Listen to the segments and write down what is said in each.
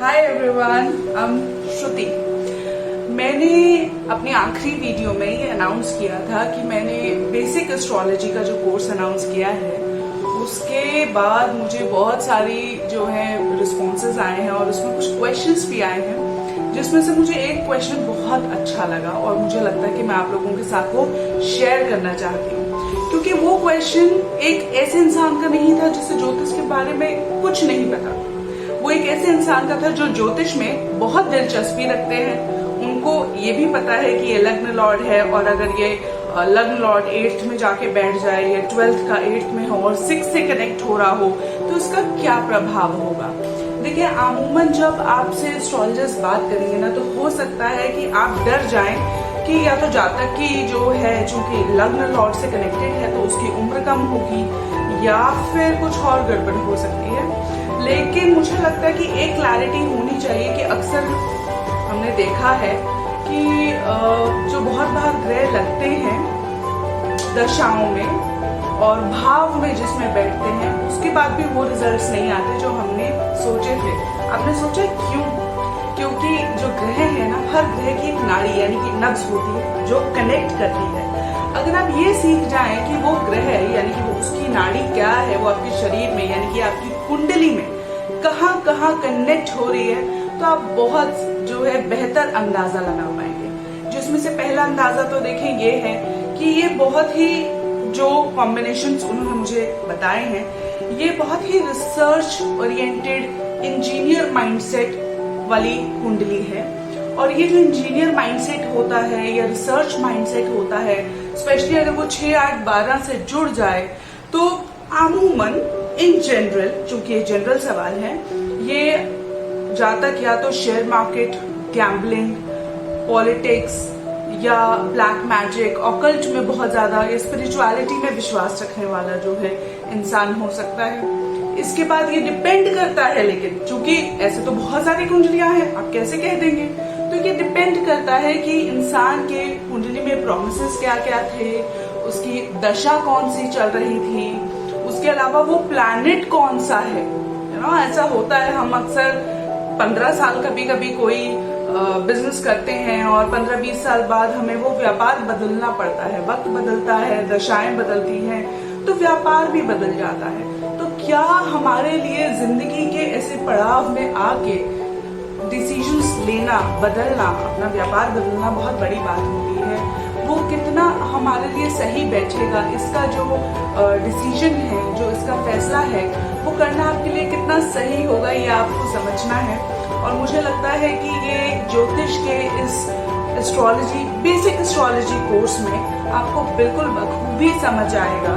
Hi everyone, I am श्रुति। मैंने अपनी आखिरी वीडियो में ये अनाउंस किया था कि मैंने बेसिक एस्ट्रोलॉजी का जो कोर्स अनाउंस किया है, उसके बाद मुझे बहुत सारी जो है रिस्पॉन्सेज आए हैं और उसमें कुछ क्वेश्चंस भी आए हैं, जिसमें से मुझे एक क्वेश्चन बहुत अच्छा लगा और मुझे लगता है कि मैं आप लोगों के साथ वो शेयर करना चाहती हूँ, क्योंकि वो क्वेश्चन एक ऐसे इंसान का नहीं था जिसे ज्योतिष के बारे में कुछ नहीं पता। वो एक ऐसे इंसान का था जो ज्योतिष में बहुत दिलचस्पी रखते हैं। उनको ये भी पता है कि ये लग्न लॉर्ड है और अगर ये लग्न लॉर्ड 8th में जाके बैठ जाए या 12th का 8th में हो और 6 से कनेक्ट हो रहा हो तो इसका क्या प्रभाव होगा। देखिए, अमूमन जब आपसे एस्ट्रोलॉजर्स बात करेंगे ना, तो हो सकता है कि आप डर जाएं कि या तो जातक की जो है चूंकि लग्न लॉर्ड से कनेक्टेड है तो उसकी उम्र कम होगी या फिर कुछ और गड़बड़ हो सकती है। लेकिन मुझे लगता है कि एक क्लैरिटी होनी चाहिए कि अक्सर हमने देखा है कि जो बहुत बार ग्रह लगते हैं दशाओं में और भाव में जिसमें बैठते हैं, उसके बाद भी वो रिजल्ट्स नहीं आते जो हमने सोचे थे। आपने सोचा क्यों? क्योंकि जो ग्रह है ना, हर ग्रह की एक नाड़ी यानी कि नब्ज होती है जो कनेक्ट करती है। अगर आप ये सीख जाएं कि वो ग्रह यानी कि वो उसकी नाड़ी क्या है, वो आपके शरीर में यानी कि आपकी कुंडली में कहाँ कहाँ कनेक्ट हो रही है, तो आप बहुत जो है बेहतर अंदाजा लगा पाएंगे। जिसमें से पहला अंदाजा तो देखें ये है कि ये बहुत ही जो कॉम्बिनेशंस उन्होंने मुझे बताए हैं, ये बहुत ही रिसर्च ओरिएंटेड इंजीनियर माइंडसेट वाली कुंडली है। और ये जो इंजीनियर माइंडसेट होता है या रिसर्च माइंडसेट होता है, स्पेशली अगर वो 6, 8, 12 से जुड़ जाए, तो अमूमन इन जनरल, चूंकि ये जनरल सवाल है, ये जातक या तो शेयर मार्केट, गैम्बलिंग, पॉलिटिक्स या ब्लैक मैजिक, ऑकल्ट में बहुत ज्यादा या स्पिरिचुअलिटी में विश्वास रखने वाला जो है इंसान हो सकता है। इसके बाद ये डिपेंड करता है, लेकिन चूंकि ऐसे तो बहुत सारी कुंडलियां हैं, आप कैसे कह देंगे, तो ये डिपेंड करता है कि इंसान के कुंडली में प्रोमिसेस क्या क्या थे, उसकी दशा कौन सी चल रही थी, उसके अलावा वो प्लैनेट कौन सा है। ऐसा होता है, हम अक्सर 15 साल कभी कभी कोई बिजनेस करते हैं और 15-20 साल बाद हमें वो व्यापार बदलना पड़ता है, वक्त बदलता है, दशाएं बदलती हैं, तो व्यापार भी बदल जाता है। तो क्या हमारे लिए जिंदगी के ऐसे पड़ाव में आके डिसीजंस लेना, बदलना, अपना व्यापार बदलना बहुत बड़ी बात होती है। वो कितना हमारे लिए सही बैठेगा, इसका जो डिसीजन है, जो इसका फैसला है, वो करना आपके लिए कितना सही होगा, ये आपको समझना है। और मुझे लगता है कि ये ज्योतिष के इस एस्ट्रोलॉजी, बेसिक एस्ट्रोलॉजी कोर्स में आपको बिल्कुल बखूबी समझ आएगा।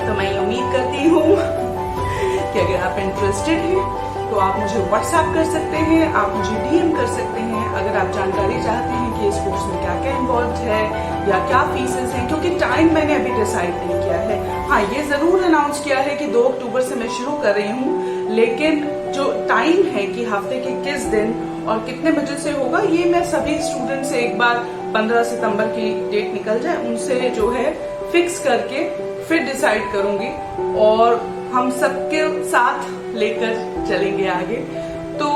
तो मैं उम्मीद करती हूँ कि अगर आप इंटरेस्टेड हैं तो आप मुझे व्हाट्सएप कर सकते हैं, आप मुझे डीएम कर सकते हैं। अगर आप जानकारी चाहते हैं कि इस कोर्स में क्या क्या इन्वॉल्व है या क्या फीसेस हैं, क्योंकि टाइम मैंने अभी डिसाइड नहीं किया है। हाँ, ये जरूर अनाउंस किया है कि 2 अक्टूबर से मैं शुरू कर रही हूँ, लेकिन जो टाइम है कि हफ्ते के किस दिन और कितने बजे से होगा, ये मैं सभी स्टूडेंट से एक बार 15 सितंबर की डेट निकल जाए उनसे जो है फिक्स करके फिर डिसाइड करूंगी और हम सबके साथ लेकर चलेंगे आगे। तो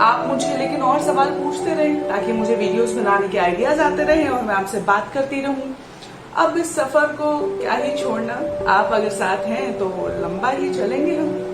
आप मुझे लेकिन और सवाल पूछते रहें ताकि मुझे वीडियोस बनाने के आइडियाज आते रहें और मैं आपसे बात करती रहूं। अब इस सफर को क्या ही छोड़ना, आप अगर साथ हैं तो लंबा ही चलेंगे हम।